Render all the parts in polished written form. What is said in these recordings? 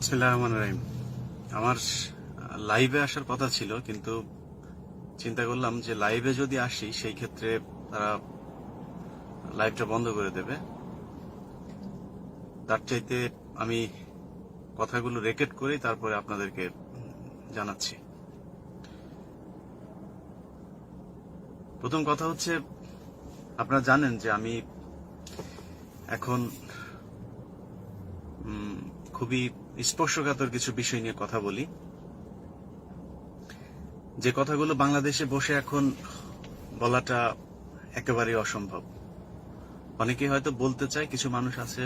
বিসমিল্লাহির রহমানির রহিম। আমার লাইভে আসার কথা ছিল, কিন্তু চিন্তা করলাম যে লাইভে যদি আসি সেই ক্ষেত্রে তারা লাইভটা বন্ধ করে দেবে। তার চাইতে আমি কথাগুলো রেকর্ড করেই তারপরে আপনাদেরকে জানাচ্ছি। প্রথম কথা হচ্ছে, আপনারা জানেন যে আমি এখন খুবই স্পর্শকাতর কিছু বিষয় নিয়ে কথা বলি, যে কথাগুলো বাংলাদেশে বসে এখন বলাটা একেবারেই অসম্ভব। অনেকে হয়তো বলতে চায়, কিছু মানুষ আছে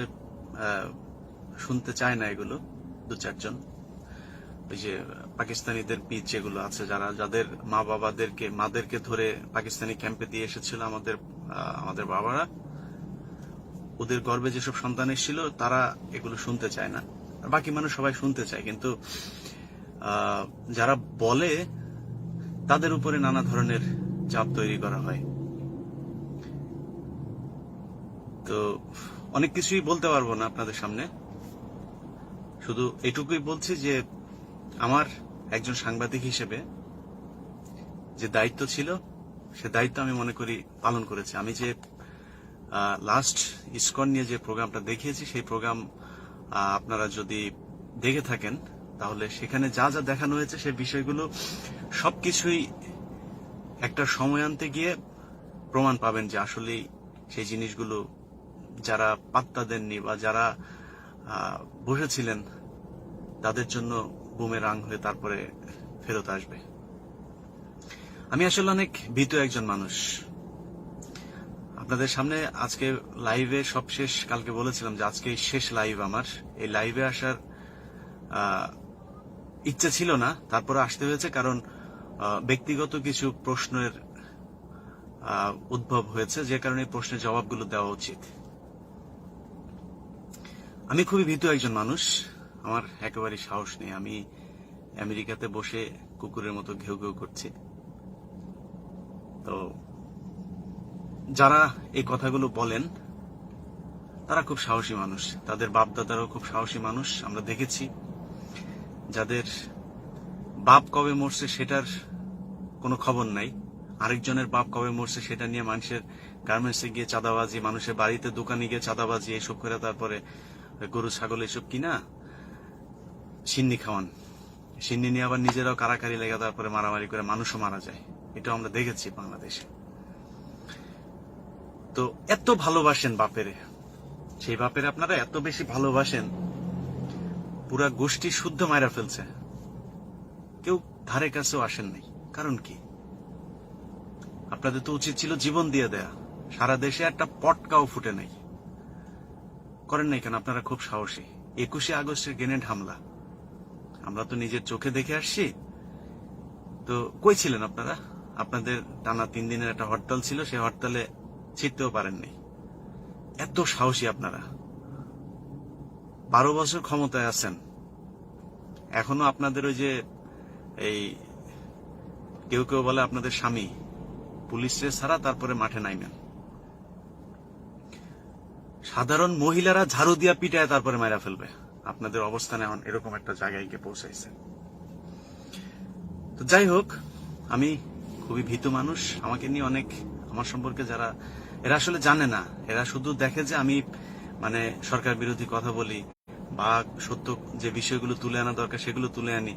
শুনতে চায় না এগুলো, দু চারজন। ওই যে পাকিস্তানিদের পিচ যেগুলো আছে, যাদের মাদেরকে ধরে পাকিস্তানি ক্যাম্পে দিয়ে এসেছিল আমাদের বাবারা, ওদের গর্ভে যেসব সন্তান এসেছিল তারা এগুলো শুনতে চায় না। বাকি মানুষ সবাই শুনতে চায়, কিন্তু যারা বলে তাদের উপরে নানা ধরনের চাপ তৈরি করা হয়। তো অনেক কিছুই বলতে পারবো না আপনাদের সামনে, শুধু এটুকুই বলছি যে আমার একজন সাংবাদিক হিসেবে যে দায়িত্ব ছিল, সে দায়িত্ব আমি মনে করি পালন করেছি। আমি যে লাস্ট ইসকন নিয়ে যে প্রোগ্রামটা দেখিয়েছি, সেই প্রোগ্রাম আপনারা যদি দেখে থাকেন তাহলে সেখানে যা যা দেখানো হয়েছে সেই বিষয়গুলো সবকিছুই একটা সময় আনতে গিয়ে প্রমাণ পাবেন যে আসলে সেই জিনিসগুলো যারা পাত্তা দেননি বা যারা বসেছিলেন তাদের জন্য বুমেরাং হয়ে তারপরে ফেরত আসবে। আমি আসলে অনেক ভীত একজন মানুষ। আপনাদের সামনে আজকে লাইভে সবশেষ কালকে বলেছিলাম যে আজকে শেষ লাইভ আমার। এই লাইভে আসার ইচ্ছে ছিল না, তারপরে আসতে হয়েছে, কারণ ব্যক্তিগত কিছু প্রশ্নের উদ্ভব হয়েছে, যে কারণে এই প্রশ্নের জবাবগুলো দেওয়া উচিত। আমি খুবই ভীত একজন মানুষ, আমার একেবারে সাহস নেই। আমি আমেরিকাতে বসে কুকুরের মতো ঘেউ ঘেউ করছি। তো যারা এই কথাগুলো বলেন তারা খুব সাহসী মানুষ, তাদের বাপদাদারাও খুব সাহসী মানুষ। আমরা দেখেছি যাদের বাপ কবে মরছে সেটার কোনো খবর নাই, আরেকজনের বাপ কবে মরছে সেটা নিয়ে মানুষের গার্মেন্টসে গিয়ে চাঁদাবাজি, মানুষের বাড়িতে দোকানে গিয়ে চাঁদাবাজি, এসব করে তারপরে গরু ছাগল এসব কিনা সিন্নি খাওয়ান। সিন্নি নিয়ে আবার নিজেরাও কারাকারি লেগে তারপরে মারামারি করে মানুষও মারা যায়। এটা আমরা দেখেছি বাংলাদেশে। তো এত ভালোবাসেন বাপেরে, সেই বাপেরে আপনারা এত বেশি ভালোবাসেন, পুরা গোষ্ঠী শুদ্ধ মায়েরা ফেলছে, কেউ ধারে কাছেও আসেন নাই। কারণ কি? আপনাদের তো উচিত ছিল জীবন দিয়ে দেয়া। সারা দেশে একটা পটকাও ফুটে নাই, করেন নাই কেন? আপনারা খুব সাহসী। 21শে আগস্টের গ্রেনেড হামলা আমরা তো নিজের চোখে দেখে আসছি। তো কই ছিলেন আপনারা? আপনাদের টানা 3 দিনের একটা হরতাল ছিল, সেই হরতালে ছিটতেও পারেননি। এত সাহসী আপনারা। 12 বছর ক্ষমতায় আছেন, এখনো আপনাদের ওই যে এই কেউ কেউ বলে আপনাদের স্বামী পুলিশে ছাড়া তারপরে মাঠে নাইমেন। সাধারণ মহিলারা ঝাড়ু দিয়া পিটায় তারপরে মারা ফেলবে। আপনাদের অবস্থান এখন এরকম একটা জায়গায় গিয়ে পৌঁছাইছে। তো যাই হোক, আমি খুবই ভীত মানুষ। আমাকে নিয়ে অনেক, আমার সম্পর্কে যারা, এরা আসলে জানে না, এরা শুধু দেখে যে আমি মানে সরকার বিরোধী কথা বলি বা সত্য যে বিষয়গুলো তুলে আনা দরকার সেগুলো তুলে আনি।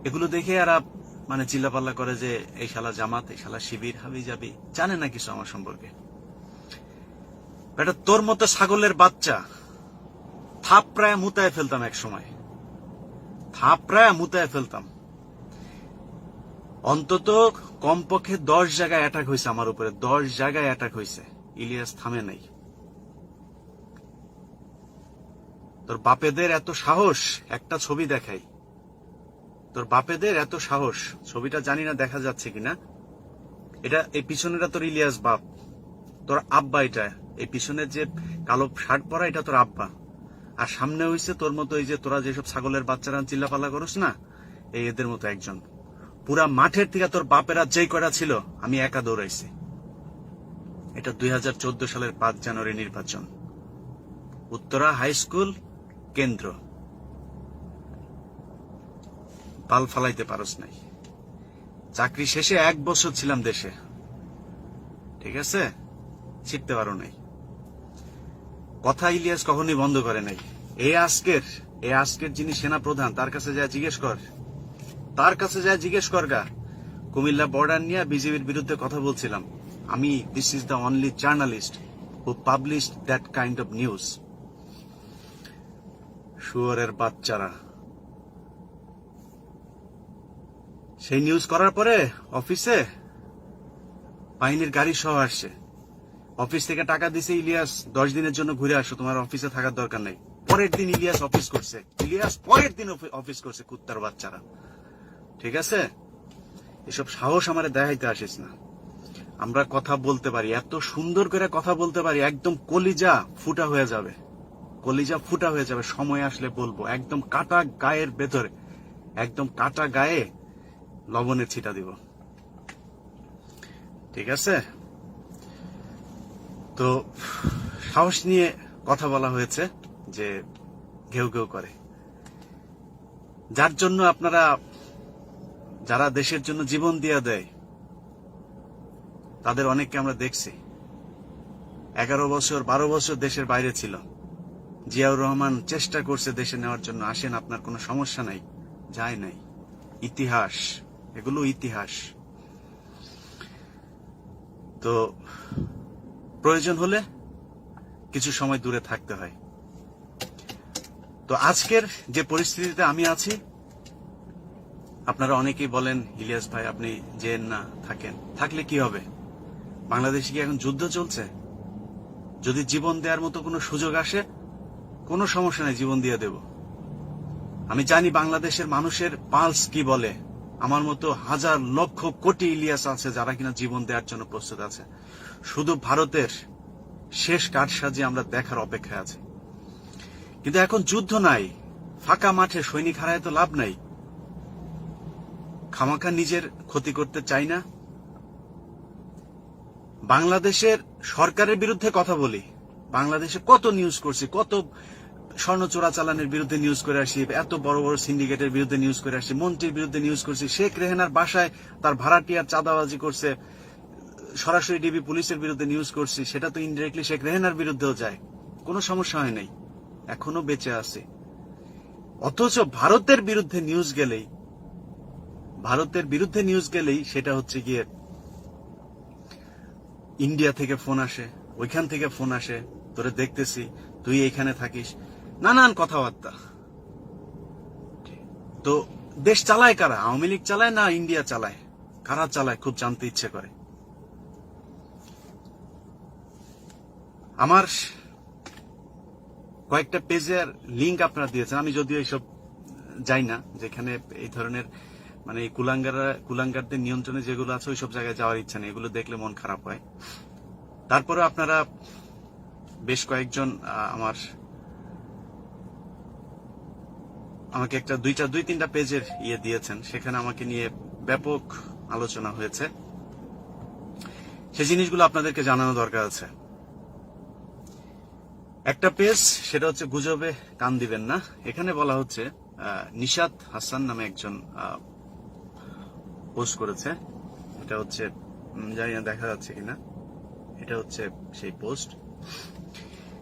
এগুলো দেখে এরা মানে চিল্লাপাল্লা করে যে এই শালা জামাত, এই শালা শিবির, হাবি যাবি। জানে না কিছু আমার সম্পর্কে। এটা তোর মতো ছাগলের বাচ্চা থাপড়ায় মুতায় ফেলতাম, এক সময় থাপড়ায় মুতায় ফেলতাম। অন্তত কমপক্ষে 10 জায়গায় অ্যাটাক হয়েছে আমার উপরে, 10 জায়গায় অ্যাটাক হয়েছে। ইলিয়াস থামে নাই। তোর বাপেদের এত সাহস, একটা ছবি দেখাই। তোর বাপেদের এত সাহস, ছবিটা জানি না দেখা যাচ্ছে কিনা। এটা এই পিছনেটা তোর ইলিয়াস বাপ, তোর আব্বা। এটা এই পিছনের যে কালো শার্ট পরা, এটা তোর আব্বা। আর সামনে হইছে তোর মতো এই যে তোরা যেসব ছাগলের বাচ্চারা চিল্লাপাল্লা করস না, এই এদের মতো একজন। পুরা মাঠের থেকে তোর বাপেরা যেই কয়টা ছিল আমি একা দৌড়াইছি। এটা 2014 সালের 5 জানুয়ারি নির্বাচন, উত্তরা হাই স্কুল কেন্দ্র। পাল ফালাইতে পারস নাই। চাকরি শেষে 1 বছর ছিলাম দেশে, ঠিক আছে, শিখতে পারো নাই। কথা ইলিয়াস কখনোই বন্ধ করে নাই। এই আজকের যিনি সেনা প্রধান, তার কাছে যা জিজ্ঞেস কর গা। কুমিল্লা বর্ডার নিয়ে বিজেপির বিরুদ্ধে কথা বলছিলাম আমি। This is the only journalist who published that kind of news. শুয়োরের বাচ্চারা। সেই নিউজ করার পরে অফিসে বাহিনীর গাড়ি সহ আসছে। অফিস থেকে টাকা দিছে, ইলিয়াস 10 দিনের জন্য ঘুরে আসো, তোমার অফিসে থাকার দরকার নাই। পরের দিন ইলিয়াস অফিস করছে, কুত্তার বাচ্চারা, ঠিক আছে। এসব সাহস আমারে দেখাইতে আসিস না। আমরা কথা বলতে পারি, এত সুন্দর করে কথা বলতে পারি, একদম কলিজা ফুটা হয়ে যাবে। সময় আসলে বলবো, একদম কাটা গায়ের ভেতরে, একদম কাটা গায়ে লবণের ছিটা দিব, ঠিক আছে। তো সাহস নিয়ে কথা বলা হয়েছে যে ঘেউ ঘেউ করে, যার জন্য আপনারা, যারা দেশের জন্য জীবন দিয়ে দেয়, তাদের অনেককে আমরা দেখছি। 11 বছর 12 বছর দেশের বাইরে ছিল। জিয়াউর রহমান চেষ্টা করছে দেশে নেওয়ার জন্য, আসেন আপনার কোনো সমস্যা নাই, যায় নাই। ইতিহাস, এগুলো ইতিহাস। তো প্রয়োজন হলে কিছু সময় দূরে থাকতে হয়। তো আজকের যে পরিস্থিতিতে আমি আছি, আপনারা অনেকেই বলেন ইলিয়াস ভাই আপনি যেন না, থাকলে কি হবে? বাংলাদেশে কি এখন যুদ্ধ চলছে? যদি জীবন দেওয়ার মতো কোনো সুযোগ আসে, কোনো সমস্যা নেই, জীবন দিয়ে দেব। আমি জানি বাংলাদেশের মানুষের পালস কি বলে। আমার মতো হাজার লক্ষ কোটি ইলিয়াস আছে যারা কিনা জীবন দেওয়ার জন্য প্রস্তুত আছে। শুধু ভারতের শেষ কারসাজি আমরা দেখার অপেক্ষায় আছে। কিন্তু এখন যুদ্ধ নাই, ফাঁকা মাঠে সৈনিক হারায় তো লাভ নাই। খামাখা নিজের ক্ষতি করতে চাই না। বাংলাদেশের সরকারের বিরুদ্ধে কথা বলি, বাংলাদেশে কত নিউজ করছি, কত স্বর্ণ চোরাচালানের বিরুদ্ধে নিউজ করে আসি, এত বড় বড় সিন্ডিকেটের বিরুদ্ধে নিউজ করে আসি, মন্ত্রীর বিরুদ্ধে নিউজ করছি, শেখ রেহানার বাসায় তার ভাড়াটিয়ার চাঁদাবাজি করছে, সরাসরি ডিবি পুলিশের বিরুদ্ধে নিউজ করছি, সেটা তো ইনডিরেক্টলি শেখ রেহানার বিরুদ্ধেও যায়, কোনো সমস্যা হয় নাই, এখনো বেঁচে আছে। অথচ ভারতের বিরুদ্ধে নিউজ গেলেই সেটা হচ্ছে গিয়ে ইন্ডিয়া থেকে ফোন আসে, ওইখান থেকে ফোন আসে, তোরে দেখতেছি, তুই এইখানে থাকিস, নানান কথাবার্তা। তো দেশ চালায় কারা? আওয়ামী লীগ চালায় না ইন্ডিয়া চালায়? কারা চালায় খুব জানতে ইচ্ছে করে। আমার কয়েকটা পেজের লিঙ্ক আপনারা দিয়েছেন, আমি যদিও এইসব যাই না, যেখানে এই ধরনের মানে কুলাঙ্গারদের নিয়ন্ত্রণে যেগুলো আছে ওইসব জায়গায় যাওয়ার ইচ্ছা নেই, এগুলো দেখলে মন খারাপ হয়। তারপরে আপনারা বেশ কয়েকজন আমাকে একটা দুই তিনটা পেজের ইয়ে দিয়েছেন, সেখানে আমাকে নিয়ে ব্যাপক আলোচনা হয়েছে। সেই জিনিসগুলো আপনাদেরকে জানানো দরকার আছে। একটা পেজ, সেটা হচ্ছে গুজবে কান দিবেন না। এখানে বলা হচ্ছে নিশাত হাসান নামে একজন পোস্ট করেছে, এটা হচ্ছে জানি না দেখা যাচ্ছে কিনা, এটা হচ্ছে সেই পোস্ট।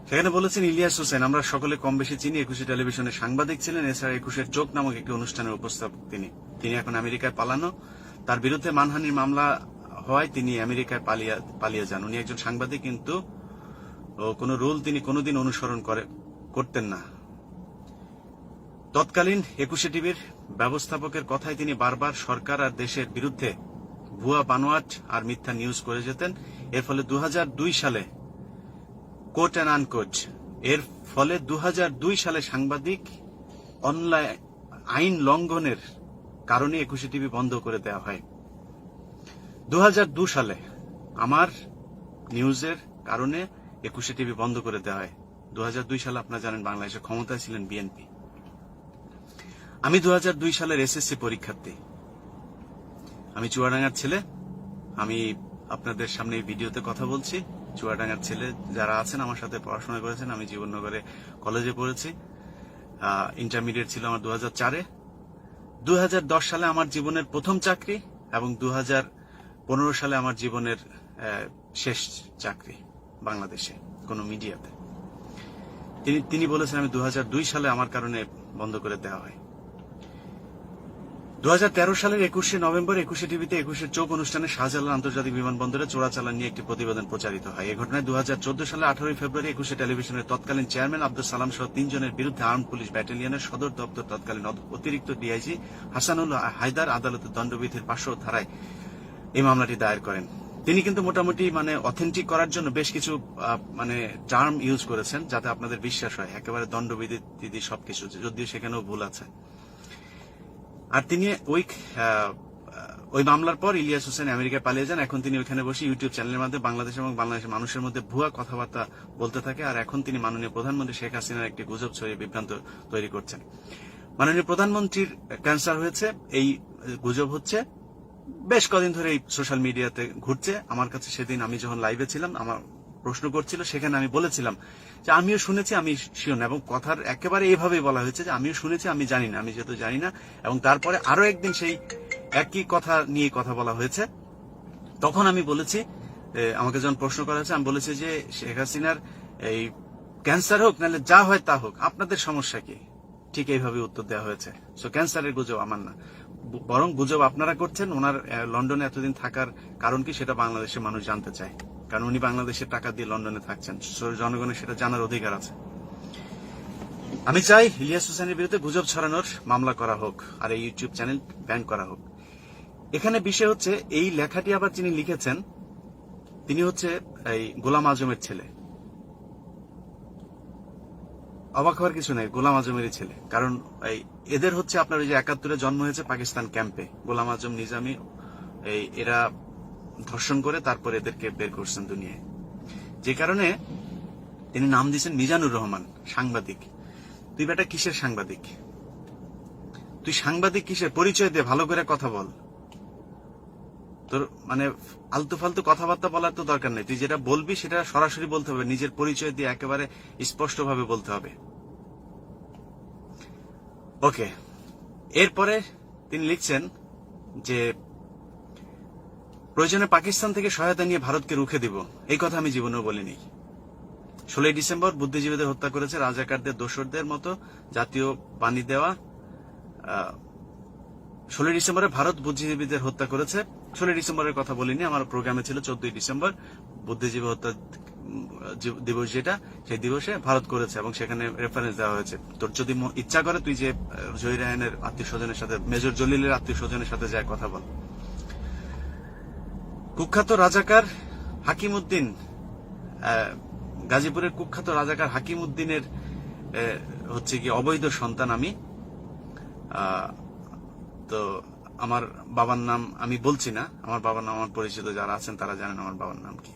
সেখানে বলেছেন ইলিয়াস হোসেন আমরা সকলে কম বেশি চিনি, 21 টেলিভিশনের সাংবাদিক ছিলেন, এছাড়া 21 চোখ নামক একটি অনুষ্ঠানের উপস্থাপক তিনি এখন আমেরিকায় পালানো, তার বিরুদ্ধে মানহানির মামলা হওয়ায় তিনি আমেরিকায় পালিয়ে যান। উনি একজন সাংবাদিক, কিন্তু কোন রুল তিনি কোনোদিন অনুসরণ করতেন না। তৎকালীন 21 টিভির ব্যবস্থাপকের কথায় তিনি বারবার সরকার আর দেশের বিরুদ্ধে ভুয়া বানোয়াট আর মিথ্যা নিউজ করে যেতেন। এর ফলে 2002 সালে কোট অ্যান্ড আনকোট, এর ফলে 2002 সালে সাংবাদিক অনলাইন আইন লঙ্ঘনের কারণে 21 টিভি বন্ধ করে দেওয়া হয়। 2002 সালে আমার নিউজের কারণে 21 টিভি বন্ধ করে দেওয়া হয়। 2002 সালে আপনারা জানেন বাংলাদেশে ক্ষমতায় ছিলেন বিএনপি। আমি 2002 সালের এসএসসি পরীক্ষার্থী, আমি চুয়াডাঙ্গার ছেলে। আমি আপনাদের সামনে এই ভিডিওতে কথা বলছি। চুয়াডাঙ্গার ছেলে যারা আছেন, আমার সাথে পড়াশোনা করেছেন, আমি জীবননগরে কলেজে পড়েছি। ইন্টারমিডিয়েট ছিল আমার 2004-এ। 2010 সালে আমার জীবনের প্রথম চাকরি এবং 2015 সালে আমার জীবনের শেষ চাকরি বাংলাদেশে কোন মিডিয়াতে। তিনি বলেছেন আমি 2002 সালে আমার কারণে বন্ধ করে দেওয়া হয়। 2013 সালের 21শে নভেম্বর 21শে টিভিতে 21শে চোখ অনুষ্ঠানে শাহজালাল আন্তর্জাতিক বিমানবন্দরে চোরাচালান নিয়ে একটি প্রতিবেদন প্রচারিত হয়। এই ঘটনায় 2014 সালে 18 ফেব্রুয়ারি 21শে টেলিভিশনের তৎকালীন চেয়ারম্যান আব্দুল সালাম সহ 3 জনের বিরুদ্ধে আর্মড পুলিশ ব্যাটালিয়নের সদর দপ্তর তৎকালীন অতিরিক্ত ডিআইজি হাসানুল হায়দার আদালতে দণ্ডবিধির 500 ধারায় এই মামলাটি দায়ের করেন। তিনি কিন্তু মোটামুটি অথেন্টিক করার জন্য বেশ কিছু টার্ম ইউজ করেছেন যাতে আপনাদের বিশ্বাস হয় একেবারে দণ্ডবিধি সবকিছু, যদিও সেখানেও ভুল আছে। আর তিনি ওই মামলার পর ইলিয়াস হোসেন আমেরিকায় পালিয়ে যান। এখন তিনি ওইখানে বসে ইউটিউব চ্যানেলের মাধ্যমে বাংলাদেশ এবং বাংলাদেশের মানুষের মধ্যে ভুয়া কথাবার্তা বলতে থাকে। আর এখন তিনি মাননীয় প্রধানমন্ত্রী শেখ হাসিনার একটি গুজব ছড়িয়ে বিভ্রান্ত তৈরি করছেন। মাননীয় প্রধানমন্ত্রীর ক্যান্সার হয়েছে, এই গুজব হচ্ছে বেশ কদিন ধরে এই সোশ্যাল মিডিয়াতে ঘুরছে। আমার কাছে সেদিন আমি যখন লাইভে ছিলাম আমার প্রশ্ন করছিল, সেখানে আমি বলেছিলাম যে আমিও শুনেছি, আমি শিওর না, এবং কথার একেবারে এইভাবেই বলা হয়েছে যে আমিও শুনেছি, আমি জানি না, আমি যেহেতু জানি না। এবং তারপরে আরো একদিন সেই একই কথা নিয়ে কথা বলা হয়েছে। তখন আমি বলেছি, আমাকে যখন প্রশ্ন করা হয়েছে আমি বলেছি যে শেখ হাসিনার এই ক্যান্সার হোক নাহলে যা হয় তা হোক, আপনাদের সমস্যা কি? ঠিক এইভাবে উত্তর দেওয়া হয়েছে। সো ক্যান্সারের গুজব আমার না, বরং গুজব আপনারা করছেন। ওনার লন্ডনে এতদিন থাকার কারণ কি সেটা বাংলাদেশের মানুষ জানতে চায়, কারণ উনি বাংলাদেশের টাকা দিয়ে লন্ডনে থাকছেন। জনগণের সেটা জানার অধিকার আছে। আমি চাই ইলিয়াস হোসেনের বিরুদ্ধে গুজব ছড়ানোর মামলা করা হোক আর এই ইউটিউব চ্যানেল ব্যান করা হোক। এখানে বিষয় হচ্ছে এই লেখাটি আবার যিনি লিখেছেন তিনি হচ্ছে এই গোলাম আজমের ছেলে। অবাক হওয়ার কিছু নেই, গোলাম আজমেরই ছেলে। কারণ এদের হচ্ছে আপনার ওই যে 71-এ জন্ম হয়েছে পাকিস্তান ক্যাম্পে। গোলাম আজম, নিজামী এরা ধর্ষণ করে তারপর এদেরকে বের করছেন দুনিয়ায়। যে কারণে তিনি নাম দিয়েছেন মিজানুর রহমান, সাংবাদিক। তুই বেটা কিসের সাংবাদিক? তুই সাংবাদিক কিসের? পরিচয় দে, ভালো করে কথা বল। তোর আলতু ফালতু কথাবার্তা বলার তো দরকার নেই। তুই যেটা বলবি সেটা সরাসরি বলতে হবে, নিজের পরিচয় দিয়ে একেবারে স্পষ্টভাবে বলতে হবে। ওকে, এরপরে তিনি লিখছেন যে প্রয়োজনে পাকিস্তান থেকে সহায়তা নিয়ে ভারতকে রুখে দিব। এই কথা আমি জীবনেও বলিনি। 16 ডিসেম্বর বুদ্ধিজীবীদের হত্যা করেছে রাজাকারদের, দোসরদের মতো জাতীয় বাণী দেওয়া। 16 ডিসেম্বরে ভারত বুদ্ধিজীবীদের হত্যা করেছে। 16 ডিসেম্বরের কথা বলিনি, আমার প্রোগ্রামে ছিল 14 ডিসেম্বর বুদ্ধিজীবী হত্যা দিবস, যেটা সেই দিবসে ভারত করেছে এবং সেখানে রেফারেন্স দেওয়া হয়েছে। তোর যদি ইচ্ছা করে তুই যে জহির রায়হানের আত্মীয় স্বজনের সাথে, মেজর জলিলের আত্মীয় স্বজনের সাথে যায় কথা বল। কুখ্যাত রাজাকার হাকিম উদ্দিন, গাজীপুরের কুখ্যাত রাজাকার হাকিম উদ্দিনের হচ্ছে কি অবৈধ সন্তান আমি। তো আমার বাবার নাম আমি বলছি না, আমার বাবার নাম আমার পরিচিত যারা আছেন তারা জানেন আমার বাবার নাম কি।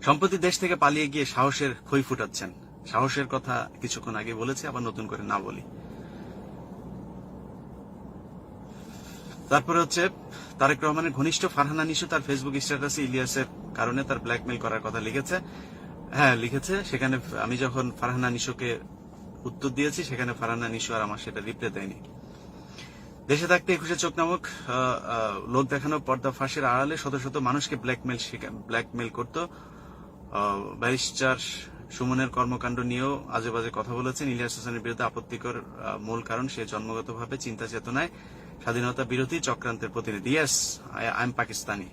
সম্প্রতি দেশ থেকে পালিয়ে গিয়ে সাহসের খই ফুটাচ্ছেন। সাহসের কথা কিছুক্ষণ আগে বলেছি, আবার নতুন করে না বলি। তারপরে হচ্ছে তারেক রহমানের ঘনিষ্ঠ ফারহানা নিশো তার ফেসবুক স্ট্যাটাসে ইলিয়াসের কারণে তার ব্ল্যাকমেইল করার কথা লিখেছে। হ্যাঁ লিখেছে, সেখানে আমি যখন ফারহানা নিশোকে উত্তর দিয়েছি সেখানে ফারহানা নিশো আর আমার সেটা রিপ্লাই দেয়নি। দেশে থাকতে 21শে চোখ নামক লোক দেখানো পর্দা ফাঁসের আড়ালে শত শত মানুষকে ব্ল্যাকমেইল করত। ব্যারিস্টার সুমনের কর্মকাণ্ড নিয়েও আজে বাজে কথা বলেছেন। ইলিয়াস হোসেনের বিরুদ্ধে আপত্তিকর মূল কারণ সে জন্মগতভাবে চিন্তা চেতনায় স্বাধীনতা বিরোধী চক্রান্তের প্রতিনিধি। Yes, I am Pakistani.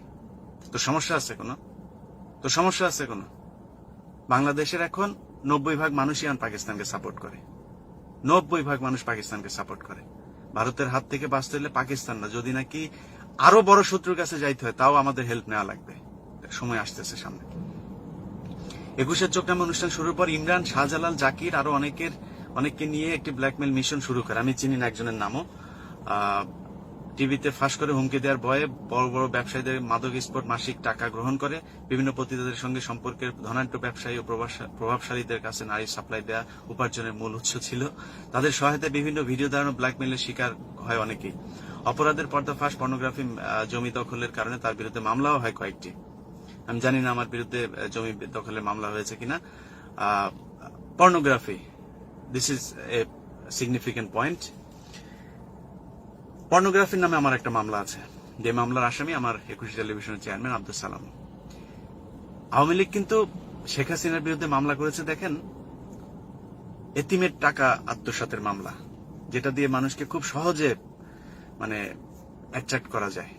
তো সমস্যা আছে কোনো? তো সমস্যা আছে কোনো? বাংলাদেশের এখন 90% মানুষই এখন পাকিস্তানকে সাপোর্ট করে। 90% মানুষ পাকিস্তানকে সাপোর্ট করে। ভারতের হাত থেকে বাঁচতে হলে পাকিস্তান না, যদি নাকি আরো বড় শত্রুর কাছে যাইতে হয় তাও আমাদের হেল্প নেওয়া লাগবে। সময় আসতেছে সামনে। 21শে চোখ নামে অনুষ্ঠান শুরুর পর ইমরান, শাহজালাল, জাকির আরো অনেককে নিয়ে একটি ব্ল্যাকমেইল মিশন শুরু করে। আমি চিনি না একজনের নামও। টিভিতে ফাঁস করে হুমকি দেওয়ার ভয়ে বড় বড় ব্যবসায়ীদের মাদক স্পট মাসিক টাকা গ্রহণ করে। বিভিন্ন প্রতিনিধিদের সঙ্গে সম্পর্কের ধনাঢ্য ব্যবসায়ী ও প্রভাবশালীদের কাছে নারী সাপ্লাই দেওয়া উপার্জনের মূল উৎস ছিল। তাদের সহায়তায় বিভিন্ন ভিডিও দাঁড়ানো ব্ল্যাকমেইলের শিকার হয় অনেকেই। অপরাধের পর্দাফাঁস, পর্নোগ্রাফি, জমি দখলের কারণে তার বিরুদ্ধে মামলাও হয় কয়েকটি। আমি জানি না আমার বিরুদ্ধে জমি দখলের মামলা হয়েছে কিনা। Pornography, this is a significant point. পর্নোগ্রাফির নামে আমার একটা মামলা আছে, যে মামলার আসামি আমার 21 টেলিভিশনের চেয়ারম্যান আব্দুল সালাম। আওয়ামী লীগ কিন্তু শেখ হাসিনার বিরুদ্ধে মামলা করেছে, দেখেন, এতিমের টাকা আত্মসাতের মামলা, যেটা দিয়ে মানুষকে খুব সহজে মানে অ্যাট্রাক্ট করা যায়।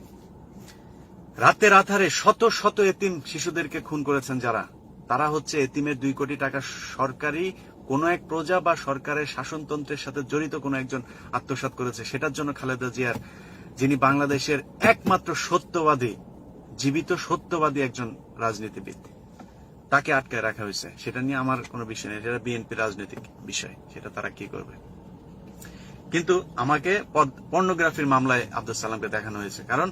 রাতের আধারে শত শত এতিম শিশুদেরকে খুন করেছেন যারা, তারা হচ্ছে এতিমের 2 কোটি টাকা সরকারি কোন এক প্রজা বা সরকারের শাসনতন্ত্রের সাথে জড়িত কোন একজন আত্মসাৎ করেছে। সেটার জন্য খালেদা জিয়ার, যিনি বাংলাদেশের একমাত্র সত্যবাদী, জীবিত সত্যবাদী একজন রাজনীতিবিদ, তাকে আটকায় রাখা হয়েছে। সেটা নিয়ে আমার কোনো বিষয় নেই, এটা বিএনপি রাজনৈতিক বিষয়, সেটা তারা কি করবে। কিন্তু আমাকে পর্নোগ্রাফির মামলায় আব্দুল সালামকে দেখানো হয়েছে, কারণ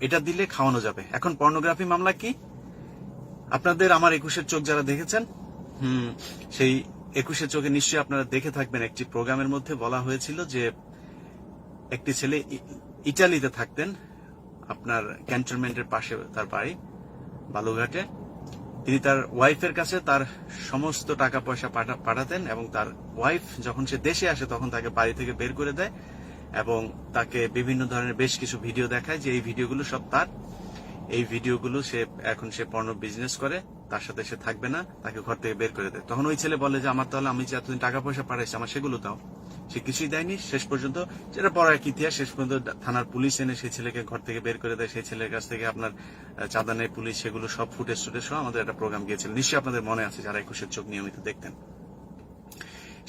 এটা দিলে খাওয়ানো যাবে। এখন পর্নোগ্রাফি মামলা কি, আপনাদের আমার 21-এর চোখ যারা দেখেছেন, সেই 21-এর চোখে নিশ্চয়ই আপনারা দেখে থাকবেন, একটি প্রোগ্রামের মধ্যে বলা হয়েছিল যে একটি ছেলে ইটালিতে থাকতেন, আপনার ক্যান্টনমেন্টের পাশে তার বাড়ি বালুঘাটে। তিনি তার ওয়াইফের কাছে তার সমস্ত টাকা পয়সা পাঠাতেন, এবং তার ওয়াইফ যখন সে দেশে আসে তখন তাকে বাড়ি থেকে বের করে দেয় এবং তাকে বিভিন্ন ধরনের বেশ কিছু ভিডিও দেখায় যে এই ভিডিওগুলো সব তার, এই ভিডিওগুলো এখন সে পর্নো বিজনেস করে, তার সাথে সে থাকবে না, তাকে ঘর থেকে বের করে দেয়। তখন ওই ছেলে বলে যে আমার তাহলে আমি যে এতদিন টাকা পয়সা পাঠাইছি আমার সেগুলো দাও। সে কিছুই দেয়নি। শেষ পর্যন্ত, যেটা পরে এক ইতিহাস, শেষ পর্যন্ত থানার পুলিশ এনে সেই ছেলেকে ঘর থেকে বের করে দেয়। সেই ছেলের কাছ থেকে আপনার চাঁদা নেয় পুলিশ, সেগুলো সব ফুটেজ সহ আমাদের একটা প্রোগ্রাম গিয়েছিল, নিশ্চয়ই আপনাদের মনে আছে যারা 21-এর চোখ নিয়মিত দেখতেন।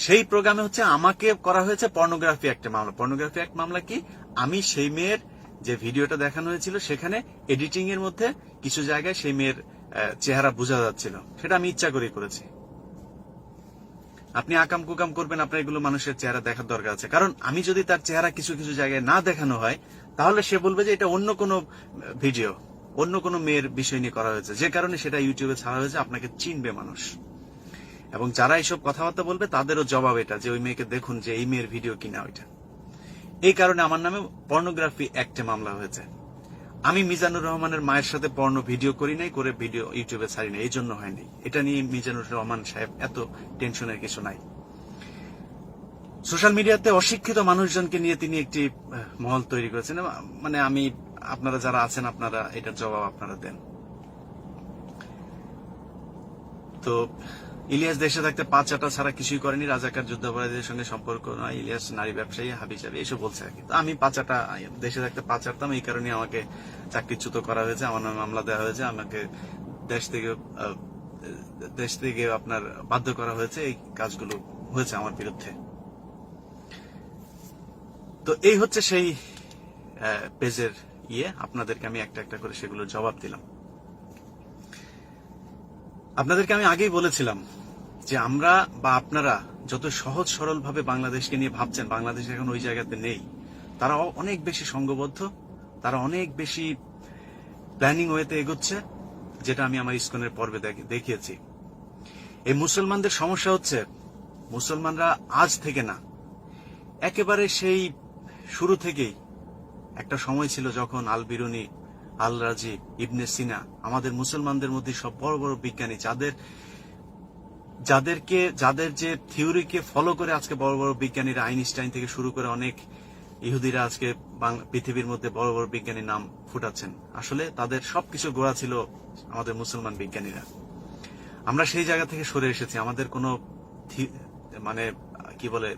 সেই প্রোগ্রামে হচ্ছে আমাকে করা হয়েছে পর্নোগ্রাফি একটা মামলা। পর্নোগ্রাফি এক মামলা কি, আমি সেই মেয়ের যে ভিডিওটা দেখানো হয়েছিল সেখানে এডিটিং এর মধ্যে কিছু জায়গায় সেই মেয়ের চেহারা বোঝা যাচ্ছিল, সেটা আমি ইচ্ছা করে করেছি। আপনি আকাম কুকাম করবেন, আপনার এগুলো মানুষের চেহারা দেখার দরকার আছে, কারণ আমি যদি তার চেহারা কিছু কিছু জায়গায় না দেখানো হয় তাহলে সে বলবে যে এটা অন্য কোনো ভিডিও, অন্য কোনো মেয়ের বিষয় নিয়ে করা হয়েছে, যে কারণে সেটা ইউটিউবে ছাড়া হয়েছে। আপনাকে চিনবে মানুষ, এবং যারা এইসব কথাবার্তা বলবে তাদেরও জবাব এটা যে ওই মেয়েকে দেখুন যে এই মেয়ের ভিডিও কিনা ওইটা। এই কারণে আমার নামে পর্নোগ্রাফি অ্যাক্টে মামলা হয়েছে। আমি মিজানুর রহমানের মায়ের সাথে পর্ণ ভিডিও করি নাই, করে ভিডিও ইউটিউবে ছাড়ি নাই, এই জন্য হয়নি। এটা নিয়ে মিজানুর রহমান সাহেব এত টেনশনের কিছু নাই। সোশ্যাল মিডিয়াতে অশিক্ষিত মানুষজনকে নিয়ে তিনি একটি মহল তৈরি করেছেন, মানে আমি, আপনারা যারা আছেন আপনারা এটার জবাব আপনারা দেন। তো ইলিয়াস দেশে থাকতে 5 আটা ছাড়া কিছুই করেনি, রাজাকার যুদ্ধাপরাধীদের সঙ্গে সম্পর্ক নয়, ইলিয়াস নারী ব্যবসায়ী, হাবিজাবি, এসব বলছে আর কি। তো আমি 5 আটা দেশে থাকতে 5 আটতাম, এই কারণে আমাকে চাকরিচ্যুত করা হয়েছে, আমার নামে মামলা দেওয়া হয়েছে, আমাকে দেশ থেকে আপনার বাধ্য করা হয়েছে, এই কাজগুলো হয়েছে আমার বিরুদ্ধে। তো এই হচ্ছে সেই পেজের আপনাদেরকে আমি একটা একটা করে সেগুলোর জবাব দিলাম। আপনাদেরকে আমি আগেই বলেছিলাম যে আমরা বা আপনারা যত সহজ সরল ভাবে বাংলাদেশকে নিয়ে ভাবছেন, বাংলাদেশ এখন ওই জায়গাতে নেই। তারা অনেক বেশি সংঘবদ্ধ, তারা অনেক বেশি প্ল্যানিং ওয়েতে এগোচ্ছে, যেটা আমি আমার ইসকনের পর্বে দেখিয়েছি। এই মুসলমানদের সমস্যা হচ্ছে, মুসলমানরা আজ থেকে না, একেবারে সেই শুরু থেকেই একটা সময় ছিল যখন আল বিরুনি, আল রাজি, ইবনে সিনা, আমাদের মুসলমানদের মধ্যে সব বড় বড় বিজ্ঞানী, যাদের যে থিওরিকে ফলো করে আজকে বড় বড় বিজ্ঞানীরা, আইনস্টাইন থেকে শুরু করে অনেক ইহুদিরা আজকে পৃথিবীর মধ্যে বড় বড় বিজ্ঞানীর নাম ফুটাচ্ছেন, আসলে তাদের সবকিছু গোড়া ছিল আমাদের মুসলমান বিজ্ঞানীরা। আমরা সেই জায়গা থেকে সরে এসেছি, আমাদের কোনো মানে কি বলে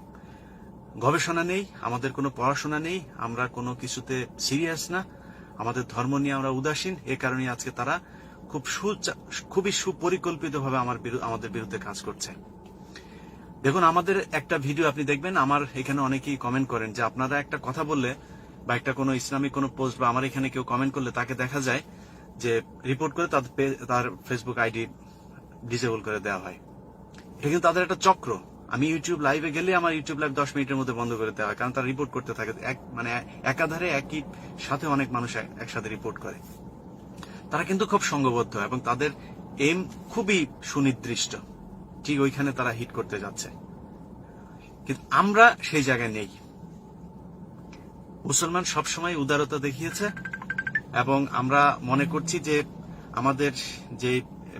গবেষণা নেই, আমাদের কোনো পড়াশোনা নেই, আমরা কোনো কিছুতে সিরিয়াস না, আমাদের ধর্ম নিয়ে আমরা উদাসীন। এ কারণে আজকে তারা খুবই সুপরিকল্পিতভাবে আমাদের বিরুদ্ধে কাজ করছে। দেখুন, আমাদের একটা ভিডিও আপনি দেখবেন, আমার এখানে অনেকেই কমেন্ট করেন যে আপনারা একটা কথা বললে বা একটা কোনো ইসলামিক কোনো পোস্ট বা আমার এখানে কেউ কমেন্ট করলে তাকে দেখা যায় যে রিপোর্ট করে তার ফেসবুক আইডি ডিসেবল করে দেওয়া হয়। এটা কিন্তু তাদের একটা চক্র। আমি ইউটিউব লাইভে গেলে আমার ইউটিউব লাইভ 10 মিনিটের মধ্যে বন্ধ করে দেওয়া হয়, কারণ তারা রিপোর্ট করতে থাকে, মানে একাধারে একই সাথে অনেক মানুষ একসাথে রিপোর্ট করে। তারা কিন্তু খুব সংঘবদ্ধ এবং তাদের এম খুবই সুনির্দিষ্ট, ঠিক ওইখানে তারা হিট করতে যাচ্ছে। কিন্তু আমরা সেই জায়গায় নেই। মুসলমান সবসময় উদারতা দেখিয়েছে এবং আমরা মনে করছি যে আমাদের যে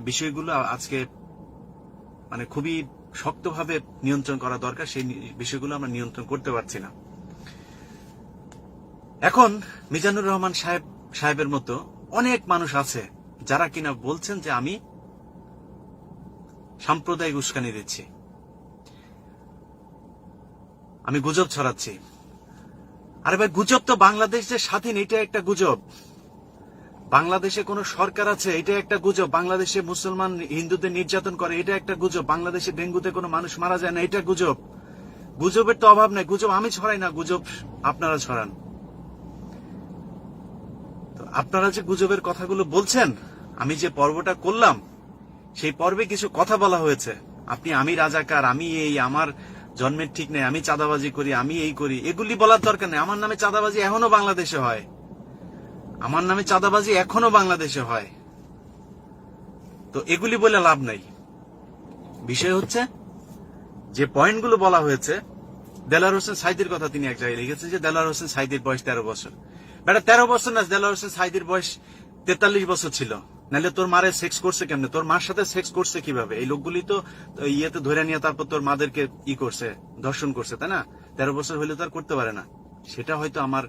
বিষয়গুলো আজকে মানে খুবই শক্তভাবে নিয়ন্ত্রণ করা দরকার, সেই বিষয়গুলো আমরা নিয়ন্ত্রণ করতে পারছি না। এখন মিজানুর রহমান সাহেবের মতো অনেক মানুষ আছে যারা কিনা বলছেন যে আমি সাম্প্রদায়িক উস্কানি দিচ্ছি, আমি গুজব ছড়াচ্ছি। আরে ভাই, গুজব তো বাংলাদেশ যে স্বাধীন এটা একটা গুজব, বাংলাদেশে কোন সরকার আছে এটা একটা গুজব, বাংলাদেশে মুসলমান হিন্দুদের নির্যাতন করে এটা একটা গুজব, বাংলাদেশে ডেঙ্গুতে কোনো মানুষ মারা যায় না এটা গুজব। গুজবের তো অভাব নাই, গুজব আমি ছড়াই না, গুজব আপনারা ছড়ান। তো আপনারা যে গুজবের কথাগুলো বলছেন, আমি যে পর্বটা করলাম সেই পর্বে কিছু কথা বলা হয়েছে, আমি রাজাকার, আমি এই, আমার জন্মের ঠিক নেই, আমি চাঁদাবাজি করি, আমি এই করি, এগুলি বলার দরকার নেই। আমার নামে চাঁদাবাজি এখনো বাংলাদেশে হয়, আমার নামে চাঁদাবাজি এখনো বাংলাদেশে হয়, তো এগুলি বলে লাভ নাই। বিষয় হচ্ছে যে পয়েন্টগুলো বলা হয়েছে, দেলাওয়ার হোসেন সাঈদীর কথা তিনি এক জায়গায় লিখেছেন যে দেলাওয়ার হোসেন সাঈদীর বয়স 13 বছর। বেটা 13 বছর না, দেলাওয়ার হোসেন সাঈদীর বয়স 43 বছর ছিল। নাহলে তোর মারে সেক্স করছে কেমনে, তোর মার সাথে সেক্স করছে কিভাবে? এই লোকগুলি তো ইয়েতে ধরে নিয়ে তারপর তোর মাদেরকে করছে, ধর্ষণ করছে, তাই না? 13 বছর হইলে তো আর করতে পারে না। সেটা হয়তো আমার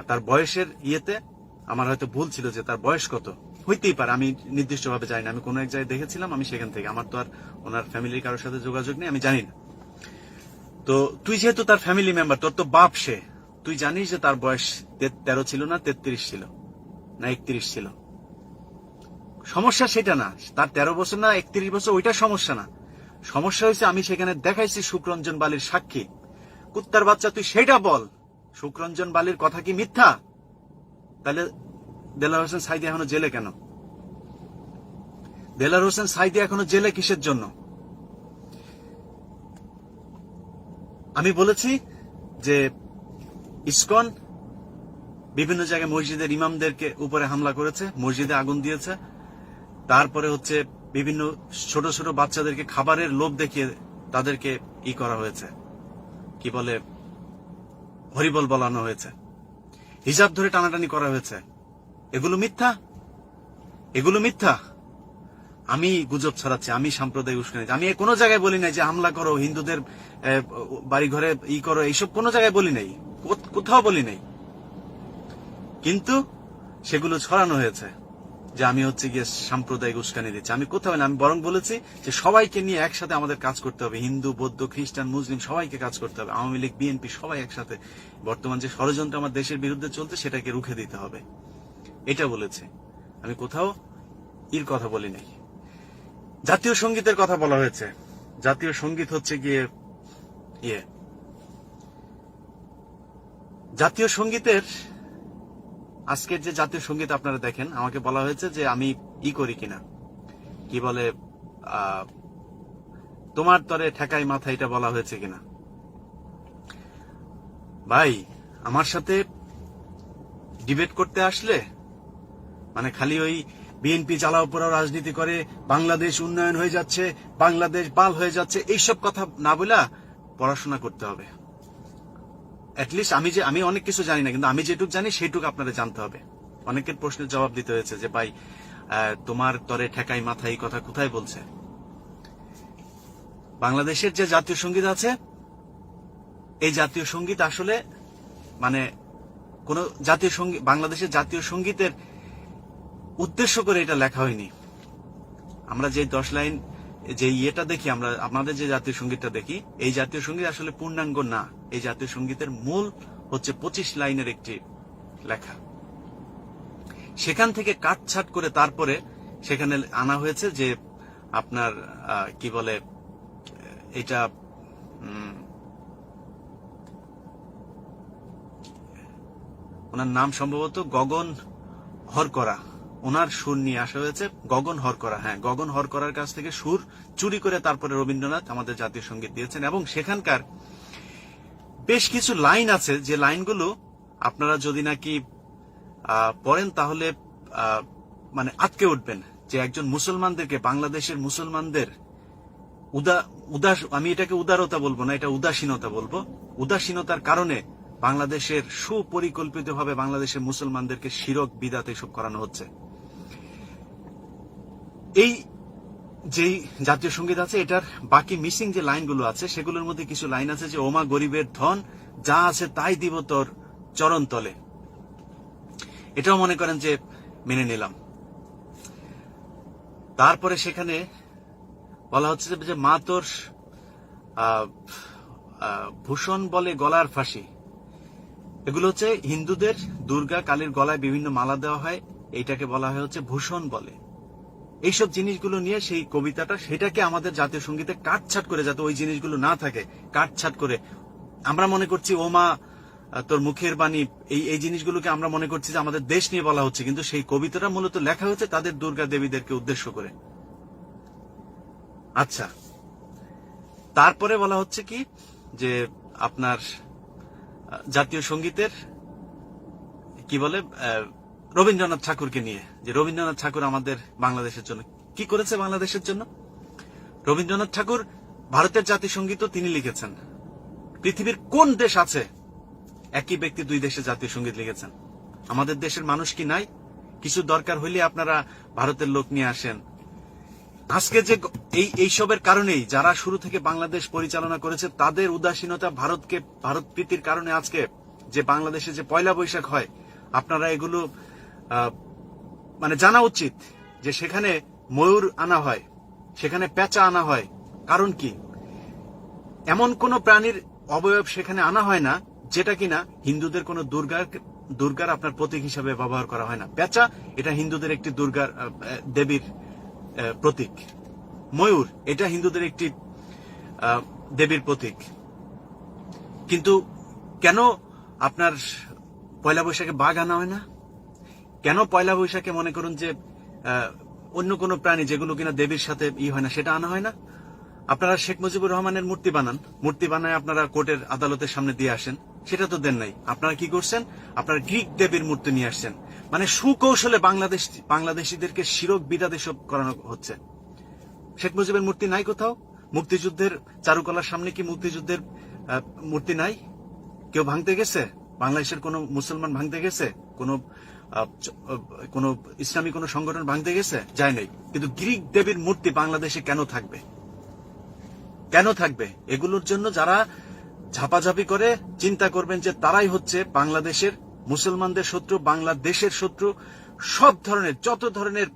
তার বয়সের ইয়েতে আমার হয়তো ভুল ছিল যে তার বয়স কত, হইতেই পারে, আমি নির্দিষ্টভাবে জানি না। আমি কোনো এক জায়গায় দেখেছিলাম, আমি সেখান থেকে, আমার তো আর ওনার ফ্যামিলির কারোর সাথে যোগাযোগ নেই, আমি জানি না। তো তুই যেহেতু তার ফ্যামিলি মেম্বার, তোর তো বাপ সে, তুই জানিস যে তার বয়স 13 ছিল না 33 ছিল না 31 ছিল। সমস্যা সেটা না, তার 13 বছর না 31 বছর, ওইটা সমস্যা না। সমস্যা হয়েছে আমি সেখানে দেখাইছি সুখরঞ্জন বালির সাক্ষী। কুত্তার বাচ্চা, তুই সেটা বল, সুখরঞ্জন বালির কথা কি মিথ্যা? তাহলে দেলাওয়ার হোসেন সাঈদী এখনো জেলে কেন? দেলাওয়ার হোসেন সাঈদী এখনো জেলে কিসের জন্য? আমি বলেছি যে ইসকন বিভিন্ন জায়গায় মসজিদের ইমামদেরকে উপরে হামলা করেছে, মসজিদে আগুন দিয়েছে, তারপরে হচ্ছে বিভিন্ন ছোট ছোট বাচ্চাদেরকে খাবারের লোভ দেখিয়ে তাদেরকে করা হয়েছে, কি বলে, হরিবল বলানো হয়েছে, হিজাব ধরে টানাটানি করা হয়েছে। এগুলো মিথ্যা, এগুলো মিথ্যা। আমি গুজব ছড়াচ্ছি, আমি সাম্প্রদায়িক উস্কানি, আমি কোনো জায়গায় বলি নাই যে হামলা করো, হিন্দুদের বাড়ি ঘরে করো, এইসব কোনো জায়গায় বলি নাই, কোথাও বলি নাই। কিন্তু সেগুলো ছড়ানো হয়েছে যে আমি হচ্ছে গিয়ে সাম্প্রদায়িক উস্কানি দিচ্ছি। আমি কোথাও না, আমি বরং বলেছি যে সবাইকে নিয়ে একসাথে আমাদের কাজ করতে হবে, হিন্দু, বৌদ্ধ, খ্রিস্টান, মুসলিম সবাইকে কাজ করতে হবে, আওয়ামী লীগ, বিএনপি সবাই একসাথে, বর্তমান যে ষড়যন্ত্র আমার দেশের বিরুদ্ধে চলছে সেটাকে রুখে দিতে হবে, এটা বলেছে। আমি কোথাও কথা বলি নাই। জাতীয় সঙ্গীতের কথা বলা হয়েছে, জাতীয় সঙ্গীত হচ্ছে গিয়ে জাতীয় সঙ্গীতের, আজকের যে জাতীয় সঙ্গীত আপনারা দেখেন, আমাকে বলা হয়েছে যে আমি করি কিনা, কি বলে, তোমার তরে ঠেকাই মাথা, এটা বলা হয়েছে কিনা। ভাই, আমার সাথে ডিবেট করতে আসলে মানে খালি ওই বিএনপি জ্বালাও পোড়াও রাজনীতি করে, বাংলাদেশ উন্নয়ন হয়ে যাচ্ছে, বাংলাদেশ বাল হয়ে যাচ্ছে, এইসব কথা না বলা, পড়াশোনা করতে হবে। অ্যাটলিস্ট আমি অনেক কিছু জানি না, কিন্তু আমি যেটুকু জানি সেইটুকু আপনাদের জানতে হবে। অনেকের প্রশ্নের জবাব দিতে হয়েছে যে ভাই তোমার তরে ঠেকাই মাথা, এই কথা কোথায় বলছে? বাংলাদেশের যে জাতীয় সঙ্গীত আছে, এই জাতীয় সঙ্গীত আসলে মানে কোন জাতীয় সঙ্গীত, বাংলাদেশের জাতীয় সঙ্গীতের উদ্দেশ্য করে এটা লেখা হয়নি। আমরা যে 10 লাইন যে ইয়েটা দেখি, আমরা আমাদের যে জাতীয় সঙ্গীতটা দেখি, এই জাতীয় সঙ্গীত আসলে পূর্ণাঙ্গ না। এই জাতীয় সঙ্গীতের মূল হচ্ছে 25 লাইনের একটি লেখা, সেখান থেকে কাটছাট করে তারপরে সেখানে আনা হয়েছে যে আপনার কি বলে, এটা ওনার নাম সম্ভবত গগন হরকরা, ওনার সুর নিয়ে আসা হয়েছে। গগন হরকরা, হ্যাঁ, গগন হরকরার কাছ থেকে সুর চুরি করে তারপরে রবীন্দ্রনাথ আমাদের জাতীয় সঙ্গীত দিয়েছেন। এবং সেখানকার বেশ কিছু লাইন আছে, যে লাইনগুলো আপনারা যদি নাকি পড়েন তাহলে মানে আটকে উঠবেন, যে একজন মুসলমানদেরকে, বাংলাদেশের মুসলমানদের আমি এটাকে উদারতা বলবো না, এটা উদাসীনতা বলবো, উদাসীনতার কারণে বাংলাদেশের সুপরিকল্পিতভাবে বাংলাদেশের মুসলমানদেরকে শিরক বিদাত এসব করানো হচ্ছে। এই যেই জাতীয় সঙ্গীত আছে, এটার বাকি মিসিং যে লাইনগুলো আছে, সেগুলোর মধ্যে কিছু লাইন আছে যে ওমা গরিবের ধন, যা আছে তাই দিব তোর চরণ তলে, এটাও মনে করেন যে মেনে নিলাম। তারপরে সেখানে বলা হচ্ছে যে মা তোর ভূষণ বলে গলার ফাঁসি, এগুলো হচ্ছে হিন্দুদের দুর্গা কালীর গলায় বিভিন্ন মালা দেওয়া হয়, এইটাকে বলা হয় হচ্ছে ভূষণ বলে। এইসব জিনিসগুলো নিয়ে সেই কবিতাটা, সেটাকে আমাদের জাতীয় সঙ্গীতে কাটছাট করে, যাতে ওই জিনিসগুলো না থাকে, কাটছাট করে আমরা মনে করছি ও মা তোর মুখের বাণী, এই জিনিসগুলোকে আমরা মনে করছি যে আমাদের দেশ নিয়ে বলা হচ্ছে, কিন্তু সেই কবিতাটা মূলত লেখা হচ্ছে তাদের দুর্গা দেবীদেরকে উদ্দেশ্য করে। আচ্ছা, তারপরে বলা হচ্ছে কি যে আপনার জাতীয় সঙ্গীতের কি বলে রবীন্দ্রনাথ ঠাকুরকে নিয়ে, যে রবীন্দ্রনাথ ঠাকুর আমাদের বাংলাদেশের জন্য কি করেছে, বাংলাদেশের জন্য। রবীন্দ্রনাথ ঠাকুর ভারতের জাতীয় সঙ্গীতও তিনি লিখেছেন। পৃথিবীর কোন দেশ আছে একই ব্যক্তি দুই দেশে জাতীয় সঙ্গীত লিখেছেন? আমাদের দেশের মানুষ কি নাই? কিছু দরকার হইলে আপনারা ভারতের লোক নিয়ে আসেন। আজকে যে এইসবের কারণেই যারা শুরু থেকে বাংলাদেশ পরিচালনা করেছে তাদের উদাসীনতা, ভারত প্রীতির কারণে আজকে যে বাংলাদেশে যে পয়লা বৈশাখ হয়, আপনারা এগুলো মানে জানা উচিত যে সেখানে ময়ূর আনা হয়, সেখানে পেঁচা আনা হয়। কারণ কি? এমন কোন প্রাণীর অবয়ব সেখানে আনা হয় না যেটা কিনা হিন্দুদের কোন দুর্গার আপনার প্রতীক হিসাবে ব্যবহার করা হয় না। পেঁচা এটা হিন্দুদের একটি দুর্গার দেবীর প্রতীক। ময়ূর এটা হিন্দুদের একটি দেবীর প্রতীক। কিন্তু কেন আপনার পয়লা বৈশাখে বাঘ আনা হয় না? কেন পয়লা বৈশাখে মনে করুন যে অন্য কোন প্রাণী যেগুলো কিনা দেবীর সাথে হয় না, সেটা আনা হয় না? আপনারা শেখ মুজিবুর রহমানের মূর্তি বানায় আপনারা কোর্টের আদালতের সামনে দিয়ে আসেন, সেটা তো দেন নাই। আপনারা কি করছেন? আপনারা গ্রিক দেবীর মূর্তি নিয়ে আসছেন। মানে সুকৌশলে বাংলাদেশিদেরকে শিরক বিদাত এসব করানো হচ্ছে। শেখ মুজিবের মূর্তি নাই কোথাও? মুক্তিযুদ্ধের চারুকলার সামনে কি মুক্তিযুদ্ধের মূর্তি নাই? কেউ ভাঙতে গেছে? বাংলাদেশের কোন মুসলমান ভাঙতে গেছে? কোন ইসলামী কোন সংগঠন ভাঙতে গেছে? যায় নাই। কিন্তু গ্রিক দেবীর মূর্তি বাংলাদেশে কেন থাকবে? কেন থাকবে? এগুলোর জন্য যারা ঝাপাঝাপি করে চিন্তা করবেন যে তারাই হচ্ছে বাংলাদেশের মুসলমানদের শত্রু, বাংলাদেশের শত্রু। সব ধরনের যত ধরনের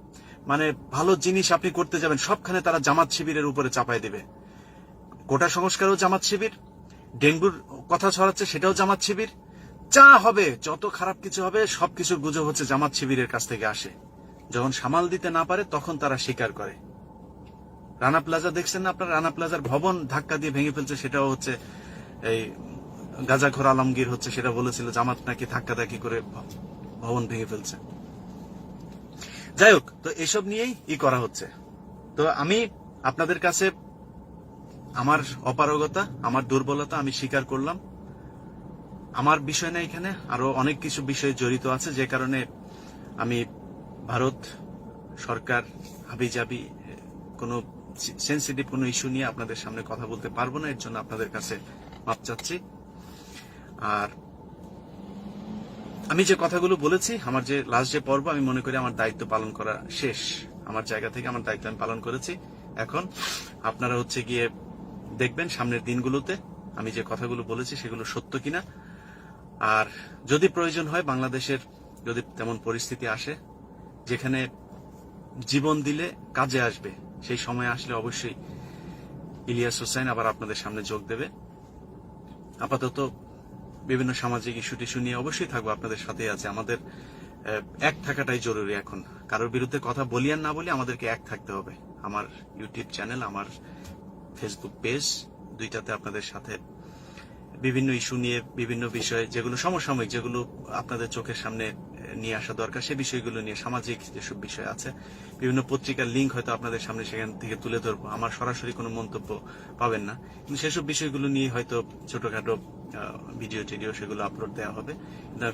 মানে ভালো জিনিস আপনি করতে যাবেন সবখানে তারা জামাত শিবিরের উপরে চাপাই দেবে। কোটা সংস্কারও জামাত শিবির, ডেঙ্গুর কথা ছড়াচ্ছে সেটাও জামাত শিবির। যা হবে, যত খারাপ কিছু হবে, সবকিছুর গুজব হচ্ছে জামাত শিবিরের কাছ থেকে আসে। যখন সামাল দিতে না পারে তখন তারা স্বীকার করে। রানা প্লাজা দেখছেন না আপনার? রানা প্লাজার ভবন ধাক্কা দিয়ে ভেঙে ফেলছে, সেটাও হচ্ছে এই গাজাখোর আলমগীর হচ্ছে সেটা বলেছিল জামাত নাকি ধাক্কাধাক্কি করে ভবন ভেঙে ফেলছে। যাই হোক, তো এসব নিয়েই করা হচ্ছে। তো আমি আপনাদের কাছে আমার অপারগতা, আমার দুর্বলতা আমি স্বীকার করলাম। আমার বিষয় না, এখানে আরো অনেক কিছু বিষয় জড়িত আছে, যে কারণে আমি ভারত সরকার হাবিজাবি কোনো সেন্সিটিভ কোনো ইস্যু নিয়ে আপনাদের সামনে কথা বলতে পারবো না। এর জন্য আপনাদের কাছে মাপ চাচ্ছি। আর আমি যে কথাগুলো বলেছি, আমার যে লাস্ট যে পর্ব, আমি মনে করি আমার দায়িত্ব পালন করা শেষ। আমার জায়গা থেকে আমার দায়িত্ব আমি পালন করেছি। এখন আপনারা হচ্ছে গিয়ে দেখবেন সামনের দিনগুলোতে আমি যে কথাগুলো বলেছি সেগুলো সত্য কিনা। আর যদি প্রয়োজন হয়, বাংলাদেশের যদি তেমন পরিস্থিতি আসে যেখানে জীবন দিলে কাজে আসবে, সেই সময় আসলে অবশ্যই ইলিয়াস হোসাইন আবার আপনাদের সামনে যোগ দেবে। আপাতত বিভিন্ন সামাজিক ইস্যু টিস্যু নিয়ে অবশ্যই থাকবো, আপনাদের সাথে আছে। আমাদের এক থাকাটাই জরুরি এখন। কারোর বিরুদ্ধে কথা বলি আর না বলি, আমাদেরকে এক থাকতে হবে। আমার ইউটিউব চ্যানেল, আমার ফেসবুক পেজ, দুইটাতে আপনাদের সাথে বিভিন্ন ইস্যু নিয়ে, বিভিন্ন বিষয় যেগুলো সমসাময়িক, যেগুলো আপনাদের চোখের সামনে নিয়ে আসা দরকার, সে বিষয়গুলো নিয়ে, সামাজিক যেসব বিষয় আছে, বিভিন্ন পত্রিকার লিঙ্ক হয়তো আপনাদের সামনে সেখান থেকে তুলে ধরবো। আমার সরাসরি কোনো মন্তব্য পাবেন না, কিন্তু সেসব বিষয়গুলো নিয়ে হয়তো ছোটখাটো ভিডিও টিডিও সেগুলো আপলোড দেওয়া হবে।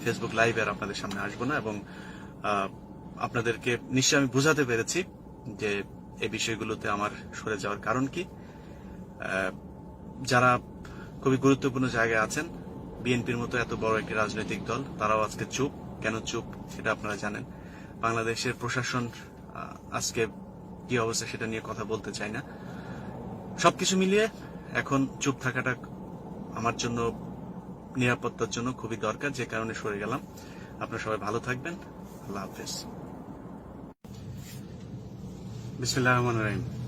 ফেসবুক লাইভে আর আপনাদের সামনে আসবো না। এবং আপনাদেরকে নিশ্চয়ই আমি বুঝাতে পেরেছি যে এই বিষয়গুলোতে আমার সরে যাওয়ার কারণ কি। যারা খুবই গুরুত্বপূর্ণ জায়গায় আছেন, বিএনপির মতো এত বড় একটি রাজনৈতিক দল, তারাও আজকে চুপ। কেন চুপ সেটা আপনারা জানেন। বাংলাদেশের প্রশাসন আজকে কি অবস্থা সেটা নিয়ে কথা বলতে চাই না। সবকিছু মিলিয়ে এখন চুপ থাকাটা আমার জন্য নিরাপত্তার জন্য খুবই দরকার, যে কারণে সরে গেলাম। আপনারা সবাই ভালো থাকবেন। আল্লাহ হাফেজ। বিসমিল্লাহির রহমানির রহিম।